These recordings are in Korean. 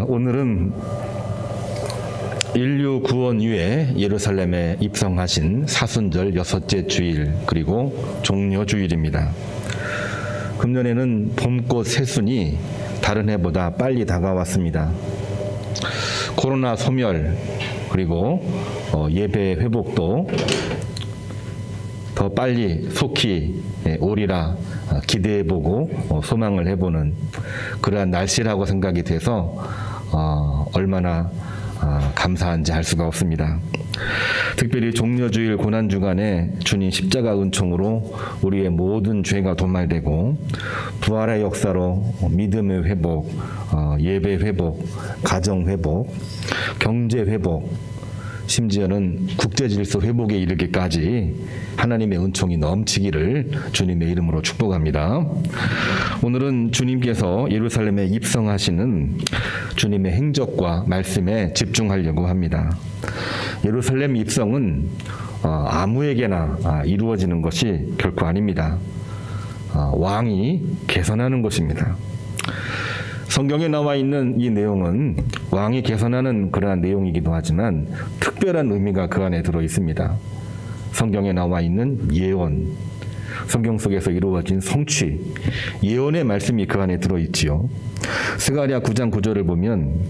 오늘은 인류 구원 이후에 예루살렘에 입성하신 사순절 6째 주일 그리고 종려주일입니다. 금년에는 봄꽃 새순이 다른 해보다 빨리 다가왔습니다. 코로나 소멸 그리고 예배 회복도 더 빨리 속히 오리라 기대해보고 소망을 해보는 그러한 날씨라고 생각이 돼서 얼마나 감사한지 알 수가 없습니다. 특별히 종려주일 고난주간에 주님 십자가 은총으로 우리의 모든 죄가 도말되고 부활의 역사로 믿음의 회복, 예배 회복, 가정 회복, 경제 회복, 심지어는 국제질서 회복에 이르기까지 하나님의 은총이 넘치기를 주님의 이름으로 축복합니다. 오늘은 주님께서 예루살렘에 입성하시는 주님의 행적과 말씀에 집중하려고 합니다. 예루살렘 입성은 아무에게나 이루어지는 것이 결코 아닙니다. 왕이 개선하는 것입니다. 성경에 나와 있는 이 내용은 왕이 개선하는 그러한 내용이기도 하지만 특별한 의미가 그 안에 들어 있습니다. 성경에 나와 있는 예언, 성경 속에서 이루어진 성취, 예언의 말씀이 그 안에 들어 있지요. 스가랴 9장 9절을 보면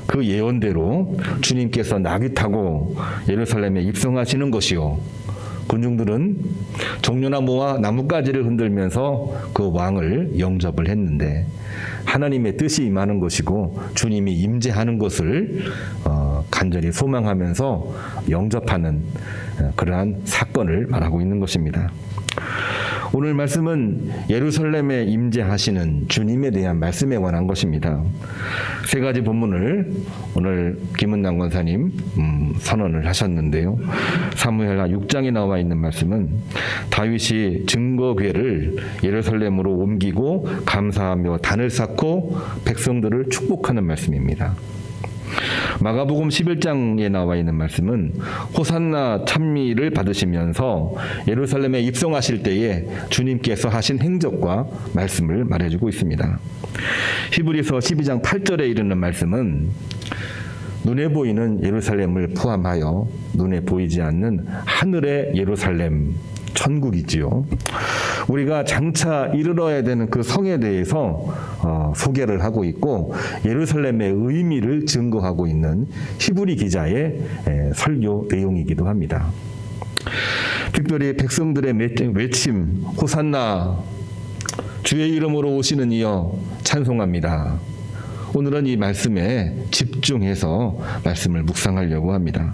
그 예언대로 주님께서 나귀 타고 예루살렘에 입성하시는 것이요. 군중들은 종려나 모아 나뭇가지를 흔들면서 그 왕을 영접을 했는데 하나님의 뜻이 임하는 것이고 주님이 임재하는 것을 간절히 소망하면서 영접하는 그러한 사건을 말하고 있는 것입니다. 오늘 말씀은 예루살렘에 임재하시는 주님에 대한 말씀에 관한 것입니다. 세 가지 본문을 오늘 김은남 권사님 선언을 하셨는데요. 사무엘하 6장에 나와 있는 말씀은 다윗이 증거궤를 예루살렘으로 옮기고 감사하며 단을 쌓고 백성들을 축복하는 말씀입니다. 마가복음 11장에 나와 있는 말씀은 호산나 찬미를 받으시면서 예루살렘에 입성하실 때에 주님께서 하신 행적과 말씀을 말해주고 있습니다. 히브리서 12장 8절에 이르는 말씀은 눈에 보이는 예루살렘을 포함하여 눈에 보이지 않는 하늘의 예루살렘, 천국이지요. 우리가 장차 이르러야 되는 그 성에 대해서 소개를 하고 있고 예루살렘의 의미를 증거하고 있는 히브리 기자의 설교 내용이기도 합니다. 특별히 백성들의 외침 호산나 주의 이름으로 오시는 이여 찬송합니다. 오늘은 이 말씀에 집중해서 말씀을 묵상하려고 합니다.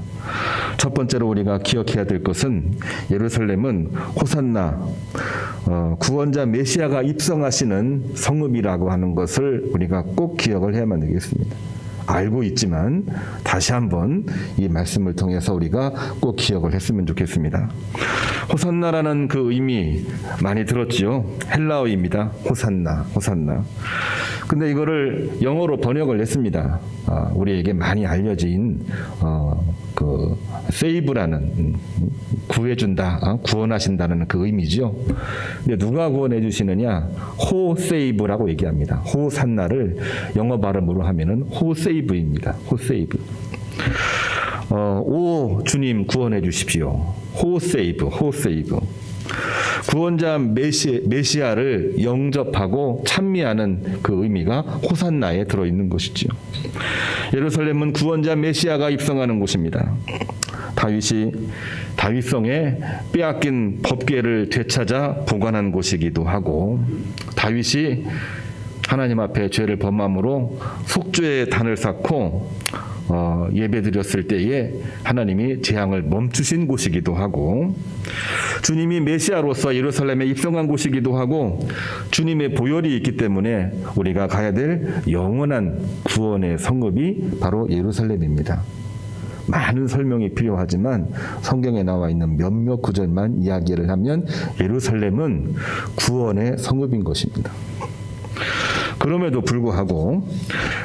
첫 번째로 우리가 기억해야 될 것은 예루살렘은 호산나 구원자 메시아가 입성하시는 성읍이라고 하는 것을 우리가 꼭 기억을 해야만 되겠습니다. 알고 있지만 다시 한번 이 말씀을 통해서 우리가 꼭 기억을 했으면 좋겠습니다. 호산나라는 그 의미 많이 들었지요. 헬라어입니다. 호산나, 호산나. 근데 이거를 영어로 번역을 했습니다. 우리에게 많이 알려진 그 세이브라는 구해준다, 구원하신다는 그 의미죠. 근데 누가 구원해 주시느냐? 호 세이브라고 얘기합니다. 호산나를 영어 발음으로 하면은 호 세이브입니다. 호 세이브. 오 주님 구원해 주십시오. 호 세이브, 호 세이브. 구원자 메시아를 영접하고 찬미하는 그 의미가 호산나에 들어있는 것이지요. 예루살렘은 구원자 메시아가 입성하는 곳입니다. 다윗이 다윗성에 빼앗긴 법궤를 되찾아 보관한 곳이기도 하고 다윗이 하나님 앞에 죄를 범함으로 속죄의 단을 쌓고 예배드렸을 때에 하나님이 재앙을 멈추신 곳이기도 하고 주님이 메시아로서 예루살렘에 입성한 곳이기도 하고 주님의 보혈이 있기 때문에 우리가 가야 될 영원한 구원의 성읍이 바로 예루살렘입니다. 많은 설명이 필요하지만 성경에 나와 있는 몇몇 구절만 이야기를 하면 예루살렘은 구원의 성읍인 것입니다. 그럼에도 불구하고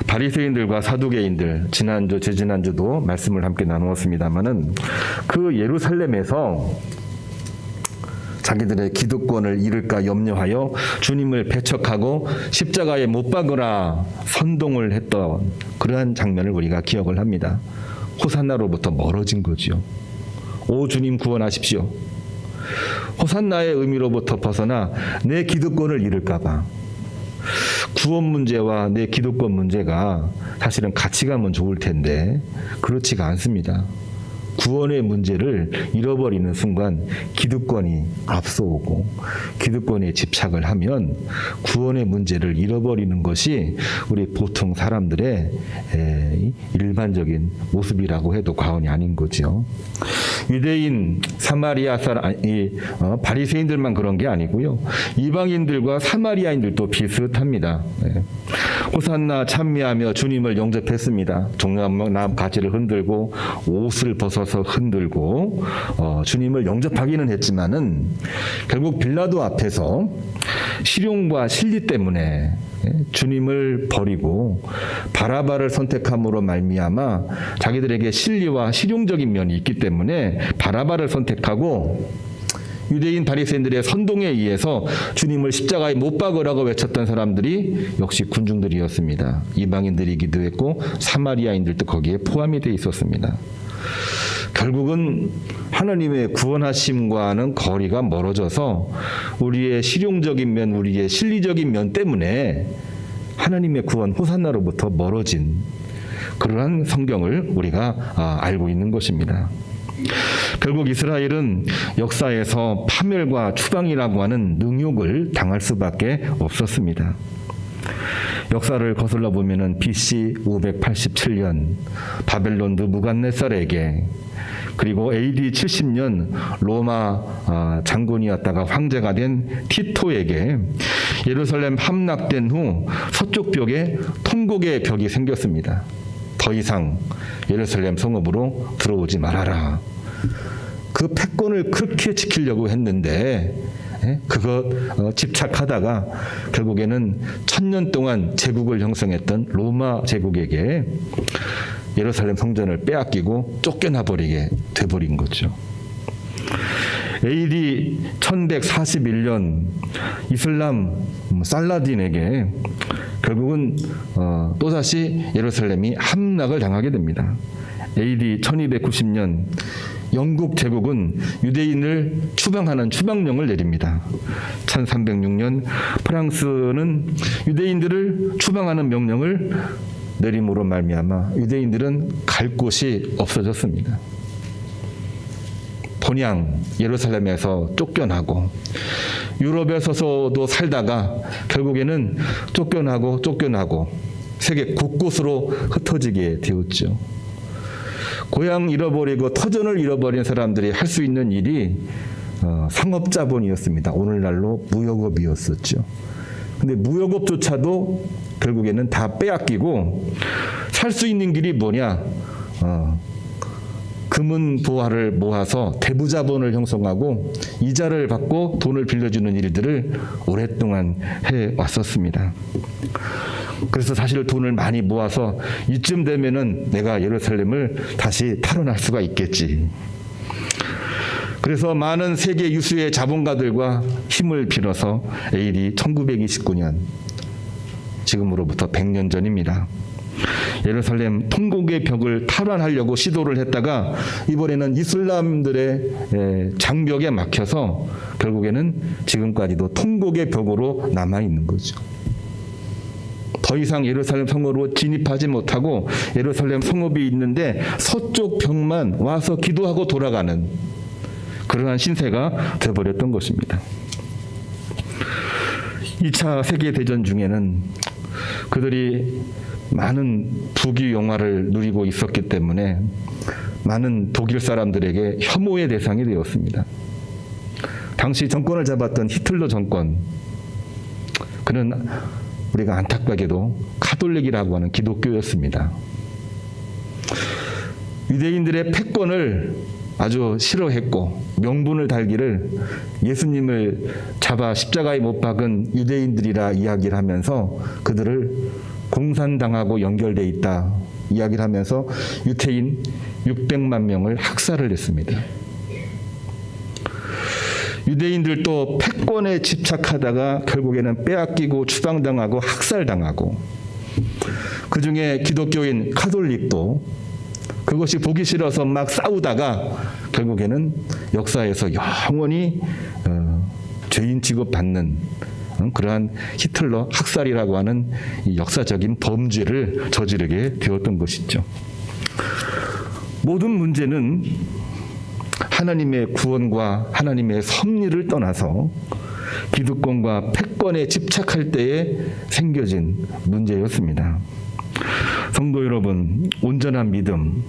바리새인들과 사두개인들 지난주 재지난주도 말씀을 함께 나누었습니다마는 그 예루살렘에서 자기들의 기득권을 잃을까 염려하여 주님을 배척하고 십자가에 못 박으라 선동을 했던 그러한 장면을 우리가 기억을 합니다. 호산나로부터 멀어진 거죠. 오 주님 구원하십시오. 호산나의 의미로부터 벗어나 내 기득권을 잃을까 봐. 구원 문제와 내 기득권 문제가 사실은 같이 가면 좋을 텐데 그렇지가 않습니다. 구원의 문제를 잃어버리는 순간 기득권이 앞서오고 기득권에 집착을 하면 구원의 문제를 잃어버리는 것이 우리 보통 사람들의 일반적인 모습이라고 해도 과언이 아닌 거죠. 유대인, 사마리아 사람, 바리새인들만 그런 게 아니고요. 이방인들과 사마리아인들도 비슷합니다. 호산나 찬미하며 주님을 영접했습니다. 종려나무 가지를 흔들고 옷을 벗어서 흔들고 주님을 영접하기는 했지만은 결국 빌라도 앞에서 실용과 실리 때문에 주님을 버리고 바라바를 선택함으로 말미암아 자기들에게 실리와 실용적인 면이 있기 때문에 바라바를 선택하고 유대인 바리새인들의 선동에 의해서 주님을 십자가에 못 박으라고 외쳤던 사람들이 역시 군중들이었습니다. 이방인들이기도 했고 사마리아인들도 거기에 포함이 돼 있었습니다. 결국은 하나님의 구원하심과는 거리가 멀어져서 우리의 실용적인 면, 우리의 실리적인 면 때문에 하나님의 구원 호산나로부터 멀어진 그러한 성경을 우리가 알고 있는 것입니다. 결국 이스라엘은 역사에서 파멸과 추방이라고 하는 능욕을 당할 수밖에 없었습니다. 역사를 거슬러 보면은 BC 587년 바벨론 느부갓네살에게 그리고 AD 70년 로마 장군이었다가 황제가 된 티토에게 예루살렘 함락된 후 서쪽 벽에 통곡의 벽이 생겼습니다. 더 이상 예루살렘 성읍으로 들어오지 말아라. 그 패권을 그렇게 지키려고 했는데 그거 집착하다가 결국에는 1000년 동안 제국을 형성했던 로마 제국에게 예루살렘 성전을 빼앗기고 쫓겨나 버리게 돼버린 거죠. AD 1141년 이슬람 살라딘에게 결국은 또다시 예루살렘이 함락을 당하게 됩니다. AD 1290년 영국 제국은 유대인을 추방하는 추방령을 내립니다. 1306년 프랑스는 유대인들을 추방하는 명령을 내림으로 말미암아 유대인들은 갈 곳이 없어졌습니다. 본향 예루살렘에서 쫓겨나고 유럽에서도 살다가 결국에는 쫓겨나고 세계 곳곳으로 흩어지게 되었죠. 고향 잃어버리고 터전을 잃어버린 사람들이 할 수 있는 일이 상업자본이었습니다. 오늘날로 무역업이었었죠. 근데 무역업조차도 결국에는 다 빼앗기고 살 수 있는 길이 뭐냐? 금은 보화를 모아서 대부자본을 형성하고 이자를 받고 돈을 빌려주는 일들을 오랫동안 해왔었습니다. 그래서 사실 돈을 많이 모아서 이쯤 되면은 내가 예루살렘을 다시 탈환할 수가 있겠지. 그래서 많은 세계 유수의 자본가들과 힘을 빌어서 AD 1929년 지금으로부터 100년 전입니다. 예루살렘 통곡의 벽을 탈환하려고 시도를 했다가 이번에는 이슬람들의 장벽에 막혀서 결국에는 지금까지도 통곡의 벽으로 남아있는 거죠. 더 이상 예루살렘 성읍으로 진입하지 못하고 예루살렘 성읍이 있는데 서쪽 벽만 와서 기도하고 돌아가는 그러한 신세가 되어버렸던 것입니다. 2차 세계대전 중에는 그들이 많은 부귀 영화를 누리고 있었기 때문에 많은 독일 사람들에게 혐오의 대상이 되었습니다. 당시 정권을 잡았던 히틀러 정권, 그는 우리가 안타깝게도 카톨릭이라고 하는 기독교였습니다. 유대인들의 패권을 아주 싫어했고 명분을 달기를 예수님을 잡아 십자가에 못 박은 유대인들이라 이야기를 하면서 그들을 공산당하고 연결돼 있다 이야기를 하면서 유태인 600만 명을 학살을 했습니다. 유대인들도 패권에 집착하다가 결국에는 빼앗기고 추방당하고 학살당하고, 그 중에 기독교인 카톨릭도 그것이 보기 싫어서 막 싸우다가 결국에는 역사에서 영원히 죄인 취급받는 그러한 히틀러 학살이라고 하는 이 역사적인 범죄를 저지르게 되었던 것이죠. 모든 문제는 하나님의 구원과 하나님의 섭리를 떠나서 기득권과 패권에 집착할 때에 생겨진 문제였습니다. 성도 여러분, 온전한 믿음,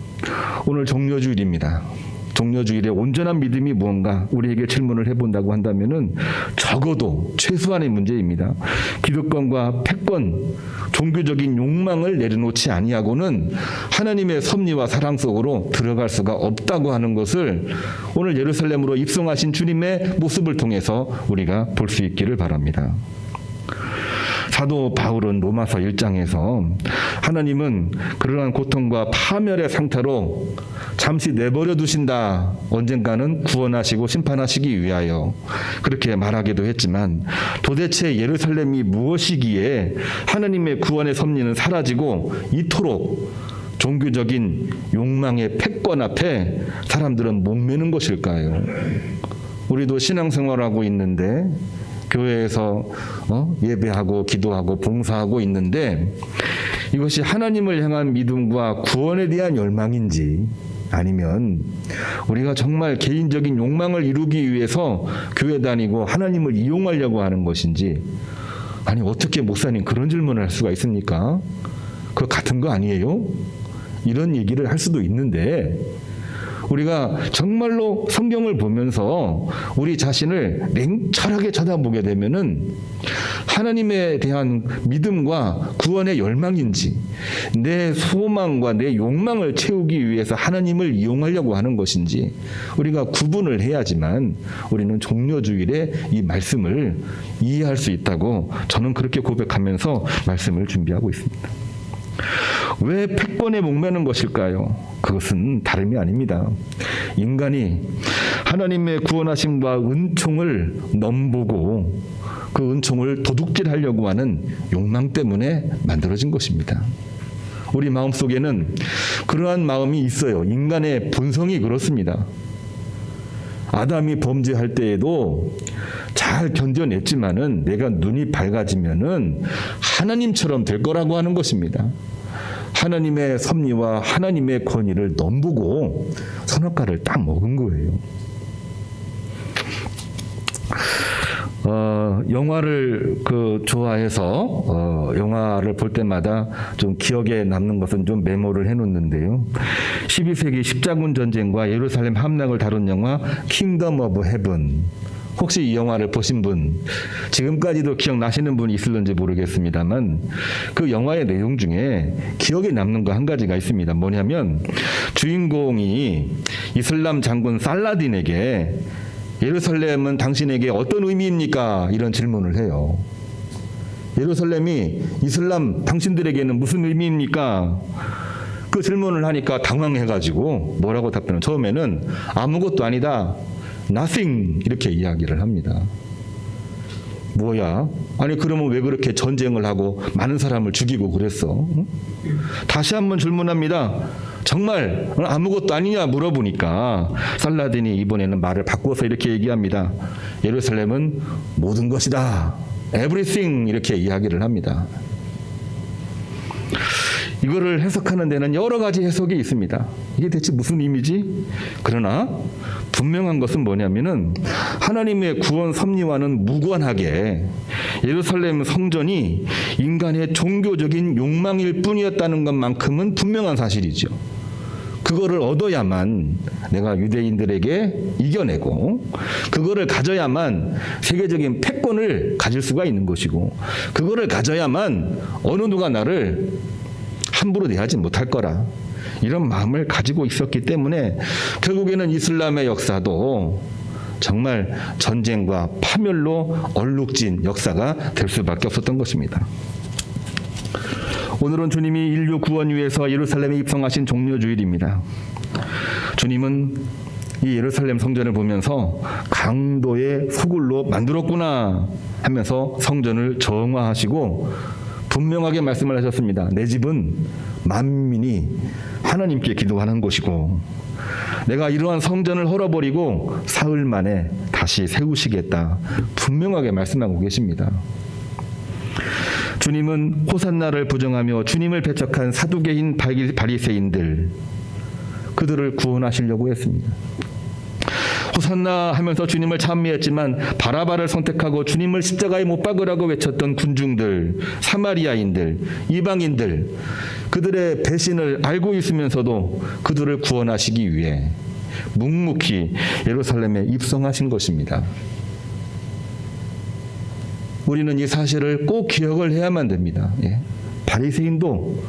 오늘 종려주일입니다. 종려주일의 온전한 믿음이 무언가 우리에게 질문을 해본다고 한다면은 적어도 최소한의 문제입니다. 기득권과 패권, 종교적인 욕망을 내려놓지 아니하고는 하나님의 섭리와 사랑 속으로 들어갈 수가 없다고 하는 것을 오늘 예루살렘으로 입성하신 주님의 모습을 통해서 우리가 볼 수 있기를 바랍니다. 사도 바울은 로마서 1장에서 하나님은 그러한 고통과 파멸의 상태로 잠시 내버려 두신다. 언젠가는 구원하시고 심판하시기 위하여 그렇게 말하기도 했지만, 도대체 예루살렘이 무엇이기에 하나님의 구원의 섭리는 사라지고 이토록 종교적인 욕망의 패권 앞에 사람들은 목매는 것일까요? 우리도 신앙생활하고 있는데, 교회에서 예배하고 기도하고 봉사하고 있는데, 이것이 하나님을 향한 믿음과 구원에 대한 열망인지, 아니면 우리가 정말 개인적인 욕망을 이루기 위해서 교회 다니고 하나님을 이용하려고 하는 것인지, 아니 어떻게 목사님 그런 질문을 할 수가 있습니까? 그거 같은 거 아니에요? 이런 얘기를 할 수도 있는데, 우리가 정말로 성경을 보면서 우리 자신을 냉철하게 쳐다보게 되면은 하나님에 대한 믿음과 구원의 열망인지, 내 소망과 내 욕망을 채우기 위해서 하나님을 이용하려고 하는 것인지 우리가 구분을 해야지만 우리는 종려주일에 이 말씀을 이해할 수 있다고 저는 그렇게 고백하면서 말씀을 준비하고 있습니다. 왜 패권에 목매는 것일까요? 그것은 다름이 아닙니다. 인간이 하나님의 구원하심과 은총을 넘보고 그 은총을 도둑질하려고 하는 욕망 때문에 만들어진 것입니다. 우리 마음속에는 그러한 마음이 있어요. 인간의 본성이 그렇습니다. 아담이 범죄할 때에도 잘 견뎌냈지만은 내가 눈이 밝아지면은 하나님처럼 될 거라고 하는 것입니다. 하나님의 섭리와 하나님의 권위를 넘보고 선악과를 딱 먹은 거예요. 영화를 좋아해서 영화를 볼 때마다 좀 기억에 남는 것은 좀 메모를 해놓는데요. 12세기 십자군 전쟁과 예루살렘 함락을 다룬 영화 킹덤 오브 헤븐. 혹시 이 영화를 보신 분, 지금까지도 기억나시는 분이 있을런지 모르겠습니다만, 그 영화의 내용 중에 기억에 남는 거 한 가지가 있습니다. 뭐냐면 주인공이 이슬람 장군 살라딘에게 예루살렘은 당신에게 어떤 의미입니까? 이런 질문을 해요. 예루살렘이 이슬람 당신들에게는 무슨 의미입니까? 그 질문을 하니까 당황해가지고 뭐라고 답변을, 처음에는 아무것도 아니다, nothing, 이렇게 이야기를 합니다. 뭐야? 아니 그러면 왜 그렇게 전쟁을 하고 많은 사람을 죽이고 그랬어? 다시 한번 질문합니다. 정말 아무것도 아니냐 물어보니까 살라딘이 이번에는 말을 바꿔서 이렇게 얘기합니다. 예루살렘은 모든 것이다, everything, 이렇게 이야기를 합니다. 이거를 해석하는 데는 여러 가지 해석이 있습니다. 이게 대체 무슨 의미지? 그러나 분명한 것은 뭐냐면은 하나님의 구원 섭리와는 무관하게 예루살렘 성전이 인간의 종교적인 욕망일 뿐이었다는 것만큼은 분명한 사실이죠. 그거를 얻어야만 내가 유대인들에게 이겨내고, 그거를 가져야만 세계적인 패권을 가질 수가 있는 것이고, 그거를 가져야만 어느 누가 나를 함부로 대하지 못할 거라, 이런 마음을 가지고 있었기 때문에 결국에는 이슬람의 역사도 정말 전쟁과 파멸로 얼룩진 역사가 될 수밖에 없었던 것입니다. 오늘은 주님이 인류 구원 위해서 예루살렘에 입성하신 종려주일입니다. 주님은 이 예루살렘 성전을 보면서 강도의 소굴로 만들었구나 하면서 성전을 정화하시고 분명하게 말씀을 하셨습니다. 내 집은 만민이 하나님께 기도하는 곳이고 내가 이러한 성전을 헐어버리고 사흘 만에 다시 세우시겠다 분명하게 말씀하고 계십니다. 주님은 호산나를 부정하며 주님을 배척한 사두개인 바리새인들 그들을 구원하시려고 했습니다. 호산나 하면서 주님을 찬미했지만 바라바를 선택하고 주님을 십자가에 못 박으라고 외쳤던 군중들, 사마리아인들, 이방인들 그들의 배신을 알고 있으면서도 그들을 구원하시기 위해 묵묵히 예루살렘에 입성하신 것입니다. 우리는 이 사실을 꼭 기억을 해야만 됩니다. 바리새인도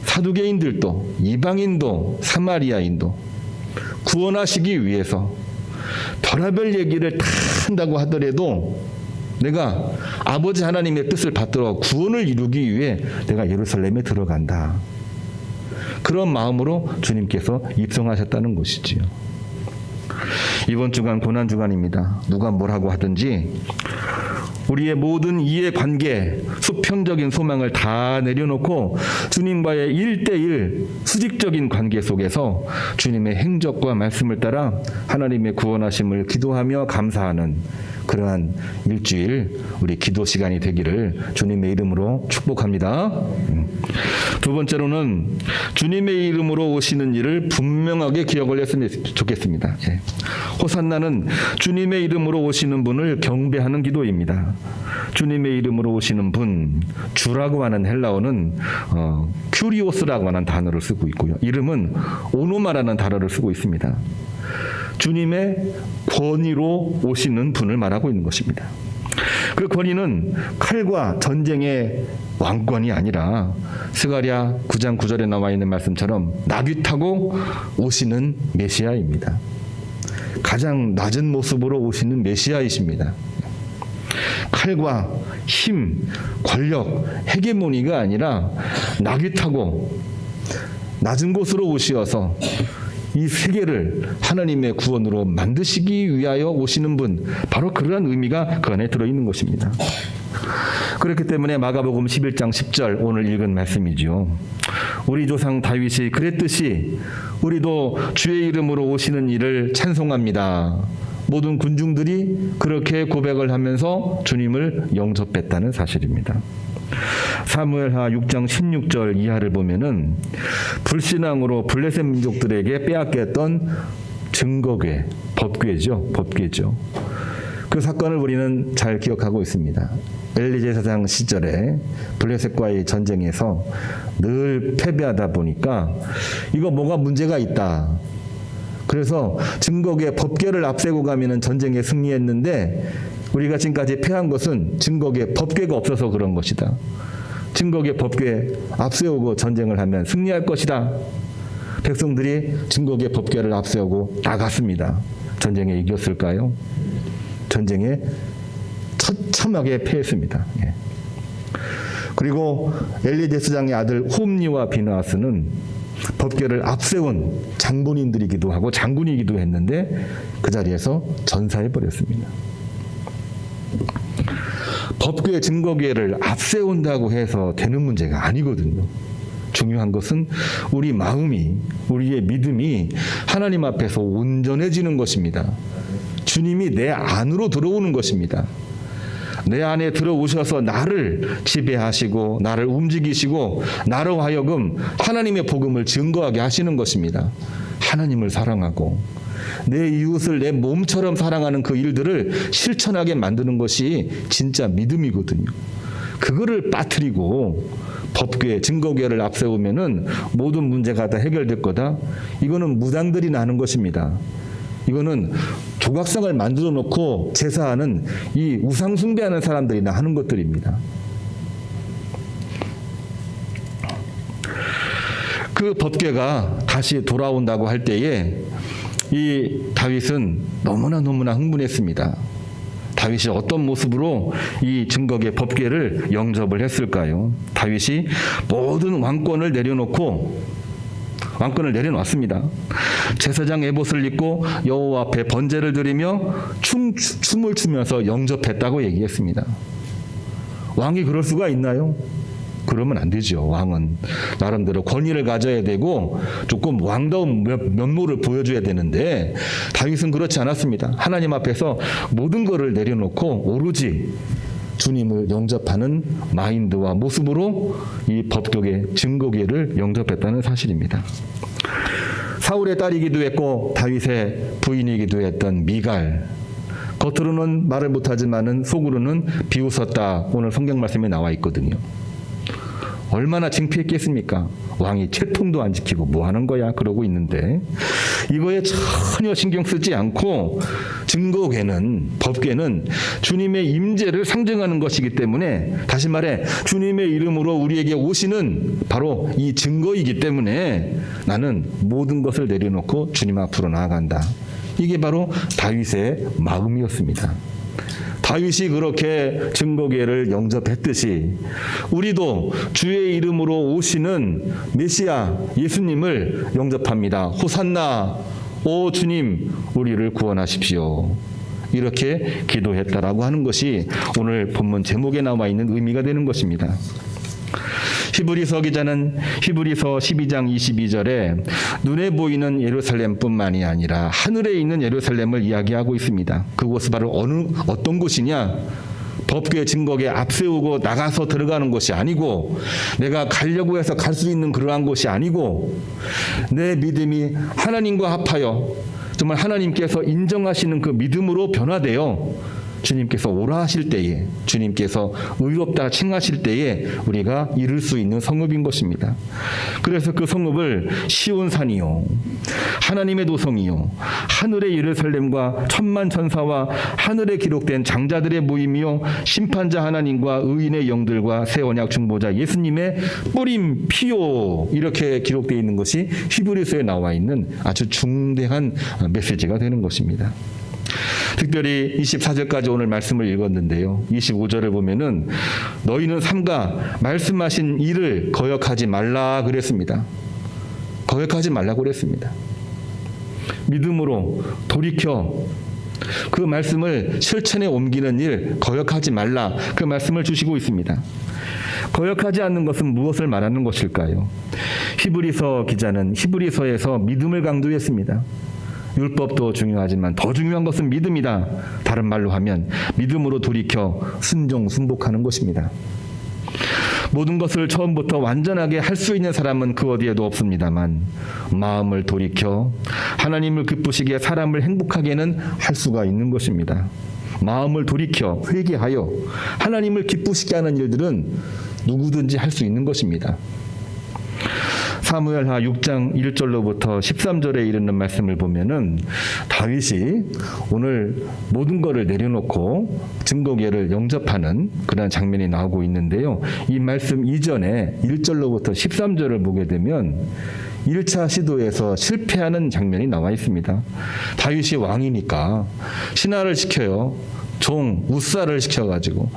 사두개인들도 이방인도 사마리아인도 구원하시기 위해서 별의별 얘기를 다 한다고 하더라도 내가 아버지 하나님의 뜻을 받들어 구원을 이루기 위해 내가 예루살렘에 들어간다. 그런 마음으로 주님께서 입성하셨다는 것이지요. 이번 주간 고난주간입니다. 누가 뭐라고 하든지 우리의 모든 이해관계, 수평적인 소망을 다 내려놓고 주님과의 1:1 수직적인 관계 속에서 주님의 행적과 말씀을 따라 하나님의 구원하심을 기도하며 감사하는 그러한 일주일 우리 기도 시간이 되기를 주님의 이름으로 축복합니다. 두 번째로는 주님의 이름으로 오시는 일을 분명하게 기억을 했으면 좋겠습니다. 호산나는 주님의 이름으로 오시는 분을 경배하는 기도입니다. 주님의 이름으로 오시는 분, 주라고 하는 헬라어는 큐리오스라고 하는 단어를 쓰고 있고요. 이름은 오노마라는 단어를 쓰고 있습니다. 주님의 권위로 오시는 분을 말하고 있는 것입니다. 그 권위는 칼과 전쟁의 왕권이 아니라 스가랴 9장 9절에 나와 있는 말씀처럼 나귀 타고 오시는 메시아입니다. 가장 낮은 모습으로 오시는 메시아이십니다. 칼과 힘, 권력, 헤게모니가 아니라 나귀 타고 낮은 곳으로 오시어서 이 세계를 하나님의 구원으로 만드시기 위하여 오시는 분, 바로 그러한 의미가 그 안에 들어있는 것입니다. 그렇기 때문에 마가복음 11장 10절 오늘 읽은 말씀이죠. 우리 조상 다윗이 그랬듯이 우리도 주의 이름으로 오시는 이를 찬송합니다. 모든 군중들이 그렇게 고백을 하면서 주님을 영접했다는 사실입니다. 사무엘하 6장 16절 이하를 보면은 불신앙으로 블레셋 민족들에게 빼앗겼던 증거궤, 법궤죠. 그 사건을 우리는 잘 기억하고 있습니다. 엘리 제사장 시절에 블레셋과의 전쟁에서 늘 패배하다 보니까 이거 뭐가 문제가 있다. 그래서 증거궤 법궤를 앞세고 가면은 전쟁에 승리했는데 우리가 지금까지 패한 것은 증거궤 법궤가 없어서 그런 것이다. 증거궤 법궤 앞세우고 전쟁을 하면 승리할 것이다. 백성들이 증거궤 법궤를 앞세우고 나갔습니다. 전쟁에 이겼을까요? 전쟁에 처참하게 패했습니다. 그리고 엘리 제사장의 아들 홈니와 비느하스는 법궤를 앞세운 장본인들이기도 하고 장군이기도 했는데 그 자리에서 전사해 버렸습니다. 법궤 증거궤를 앞세운다고 해서 되는 문제가 아니거든요. 중요한 것은 우리 마음이, 우리의 믿음이 하나님 앞에서 온전해지는 것입니다. 주님이 내 안으로 들어오는 것입니다. 내 안에 들어오셔서 나를 지배하시고 나를 움직이시고 나로 하여금 하나님의 복음을 증거하게 하시는 것입니다. 하나님을 사랑하고 내 이웃을 내 몸처럼 사랑하는 그 일들을 실천하게 만드는 것이 진짜 믿음이거든요. 그거를 빠뜨리고 법궤, 증거궤를 앞세우면은 모든 문제가 다 해결될 거다. 이거는 무당들이 나는 것입니다. 이거는 조각상을 만들어 놓고 제사하는 이 우상 숭배하는 사람들이나 하는 것들입니다. 그 법궤가 다시 돌아온다고 할 때에 이 다윗은 너무나 흥분했습니다. 다윗이 어떤 모습으로 이 증거궤 법궤를 영접을 했을까요? 다윗이 모든 왕권을 내려놓고 왕권을 내려놨습니다. 제사장 에봇을 입고 여호와 앞에 번제를 드리며 춤을 추면서 영접했다고 얘기했습니다. 왕이 그럴 수가 있나요? 그러면 안 되죠. 왕은 나름대로 권위를 가져야 되고 조금 왕다운 면모를 보여줘야 되는데 다윗은 그렇지 않았습니다. 하나님 앞에서 모든 것을 내려놓고 오로지 주님을 영접하는 마인드와 모습으로 이 법궤 증거궤를 영접했다는 사실입니다. 사울의 딸이기도 했고 다윗의 부인이기도 했던 미갈, 겉으로는 말을 못하지만은 속으로는 비웃었다. 오늘 성경 말씀에 나와 있거든요. 얼마나 창피했겠습니까? 왕이 채통도 안 지키고 뭐 하는 거야? 그러고 있는데 이거에 전혀 신경 쓰지 않고 증거궤는, 법궤는 주님의 임재를 상징하는 것이기 때문에, 다시 말해 주님의 이름으로 우리에게 오시는 바로 이 증거이기 때문에 나는 모든 것을 내려놓고 주님 앞으로 나아간다. 이게 바로 다윗의 마음이었습니다. 다윗이 그렇게 증거궤를 영접했듯이 우리도 주의 이름으로 오시는 메시아 예수님을 영접합니다. 호산나, 오 주님 우리를 구원하십시오. 이렇게 기도했다라고 하는 것이 오늘 본문 제목에 나와 있는 의미가 되는 것입니다. 히브리서 기자는 히브리서 12장 22절에 눈에 보이는 예루살렘뿐만이 아니라 하늘에 있는 예루살렘을 이야기하고 있습니다. 그곳은 바로 어떤 곳이냐? 법궤 증거궤 앞세우고 나가서 들어가는 곳이 아니고, 내가 가려고 해서 갈 수 있는 그러한 곳이 아니고, 내 믿음이 하나님과 합하여 정말 하나님께서 인정하시는 그 믿음으로 변화되어 주님께서 오라 하실 때에, 주님께서 의롭다 칭하실 때에 우리가 이룰 수 있는 성읍인 것입니다. 그래서 그 성읍을 시온산이요, 하나님의 도성이요, 하늘의 예루살렘과 천만 천사와 하늘에 기록된 장자들의 모임이요, 심판자 하나님과 의인의 영들과 새 언약 중보자 예수님의 뿌림 피요, 이렇게 기록되어 있는 것이 히브리서에 나와 있는 아주 중대한 메시지가 되는 것입니다. 특별히 24절까지 오늘 말씀을 읽었는데요. 25절을 보면은 너희는 삼가 말씀하신 일을 거역하지 말라 그랬습니다. 거역하지 말라고 그랬습니다. 믿음으로 돌이켜 그 말씀을 실천에 옮기는 일, 거역하지 말라, 그 말씀을 주시고 있습니다. 거역하지 않는 것은 무엇을 말하는 것일까요? 히브리서 기자는 히브리서에서 믿음을 강조했습니다. 율법도 중요하지만 더 중요한 것은 믿음이다. 다른 말로 하면 믿음으로 돌이켜 순종, 순복하는 것입니다. 모든 것을 처음부터 완전하게 할 수 있는 사람은 그 어디에도 없습니다만 마음을 돌이켜 하나님을 기쁘시게 사람을 행복하게는 할 수가 있는 것입니다. 마음을 돌이켜 회개하여 하나님을 기쁘시게 하는 일들은 누구든지 할 수 있는 것입니다. 사무엘하 6장 1절로부터 13절에 이르는 말씀을 보면은 다윗이 오늘 모든 것을 내려놓고 증거궤를 영접하는 그런 장면이 나오고 있는데요. 이 말씀 이전에 1절로부터 13절을 보게 되면 1차 시도에서 실패하는 장면이 나와 있습니다. 다윗이 왕이니까 신하를 시켜요. 종 우사를 시켜가지고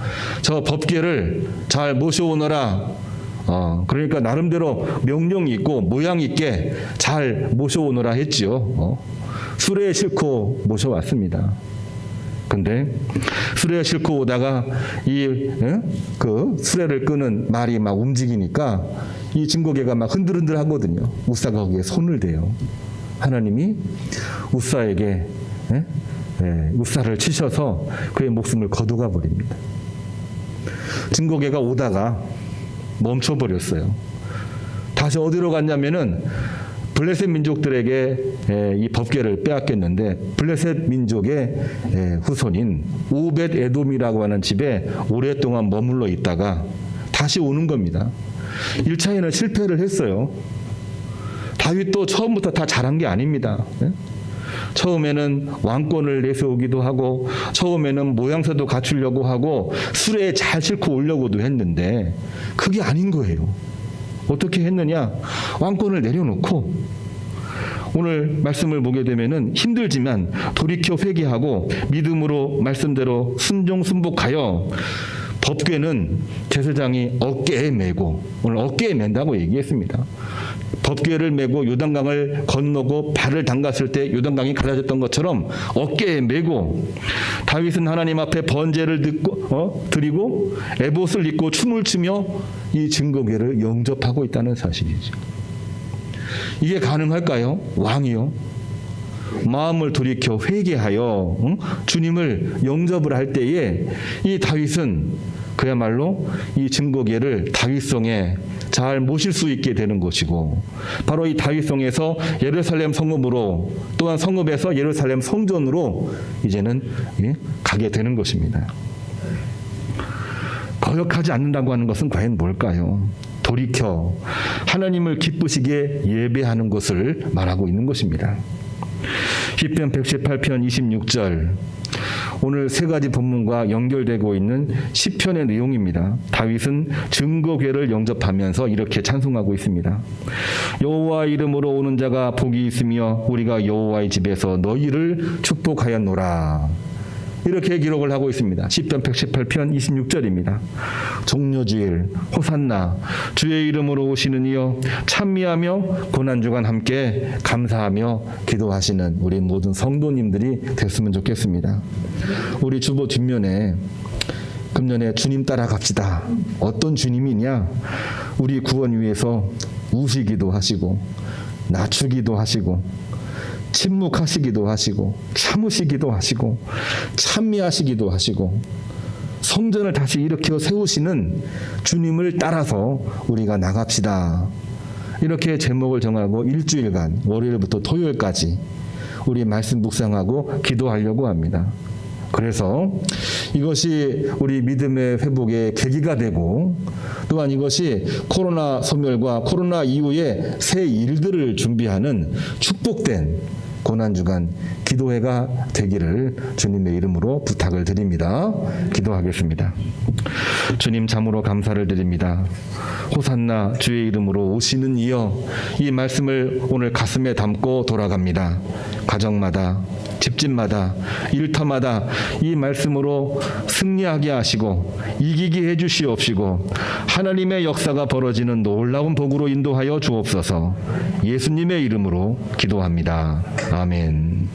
저 법궤를 잘 모셔오너라. 그러니까 나름대로 명령이 있고 모양 있게 잘 모셔오너라 했지요. 수레에 싣고 모셔왔습니다. 근데 수레에 싣고 오다가 그 수레를 끄는 말이 막 움직이니까 이 증거궤가 막 흔들흔들 하거든요. 우사가 거기에 손을 대요. 하나님이 우사에게 우사를 치셔서 그의 목숨을 거두가 버립니다. 증거궤가 오다가 멈춰버렸어요. 다시 어디로 갔냐면은 블레셋 민족들에게 이 법궤를 빼앗겼는데 블레셋 민족의 후손인 오벳 에돔이라고 하는 집에 오랫동안 머물러 있다가 다시 오는 겁니다. 1차에는 실패를 했어요. 다윗도 처음부터 다 잘한 게 아닙니다. 처음에는 왕권을 내세우기도 하고 처음에는 모양새도 갖추려고 하고 수레에 잘 싣고 오려고도 했는데 그게 아닌 거예요. 어떻게 했느냐? 왕권을 내려놓고 오늘 말씀을 보게 되면은 힘들지만 돌이켜 회개하고 믿음으로 말씀대로 순종 순복하여 법궤는 제사장이 어깨에 메고, 오늘 어깨에 맨다고 얘기했습니다. 법궤를 메고 요단강을 건너고 발을 담갔을 때 요단강이 갈라졌던 것처럼 어깨에 메고 다윗은 하나님 앞에 번제를 드리고 에봇을 입고 춤을 추며 이 증거궤를 영접하고 있다는 사실이죠. 이게 가능할까요? 왕이요? 마음을 돌이켜 회개하여 주님을 영접을 할 때에 이 다윗은 그야말로 이 증거궤를 다윗성에 잘 모실 수 있게 되는 것이고, 바로 이 다윗성에서 예루살렘 성읍으로, 또한 성읍에서 예루살렘 성전으로 이제는 가게 되는 것입니다. 거역하지 않는다고 하는 것은 과연 뭘까요? 돌이켜 하나님을 기쁘시게 예배하는 것을 말하고 있는 것입니다. 시편 118편 26절, 오늘 세 가지 본문과 연결되고 있는 시편의 내용입니다. 다윗은 증거궤를 영접하면서 이렇게 찬송하고 있습니다. 여호와 이름으로 오는 자가 복이 있으며 우리가 여호와의 집에서 너희를 축복하였노라. 이렇게 기록을 하고 있습니다. 시편 118편 26절입니다. 종려주일 호산나 주의 이름으로 오시는 이여 찬미하며 고난주간 함께 감사하며 기도하시는 우리 모든 성도님들이 됐으면 좋겠습니다. 우리 주보 뒷면에 금년에 주님 따라갑시다. 어떤 주님이냐? 우리 구원 위해서 우시기도 하시고 낮추기도 하시고 침묵하시기도 하시고 참으시기도 하시고 찬미하시기도 하시고 성전을 다시 일으켜 세우시는 주님을 따라서 우리가 나갑시다. 이렇게 제목을 정하고 일주일간 월요일부터 토요일까지 우리 말씀 묵상하고 기도하려고 합니다. 그래서 이것이 우리 믿음의 회복의 계기가 되고, 또한 이것이 코로나 소멸과 코로나 이후에 새 일들을 준비하는 축복된 고난주간 기도회가 되기를 주님의 이름으로 부탁을 드립니다. 기도하겠습니다. 주님, 참으로 감사를 드립니다. 호산나 주의 이름으로 오시는 이여, 이 말씀을 오늘 가슴에 담고 돌아갑니다. 가정마다, 집집마다, 일터마다 이 말씀으로 승리하게 하시고 이기게 해주시옵시고 하나님의 역사가 벌어지는 놀라운 복으로 인도하여 주옵소서. 예수님의 이름으로 기도합니다. 아멘.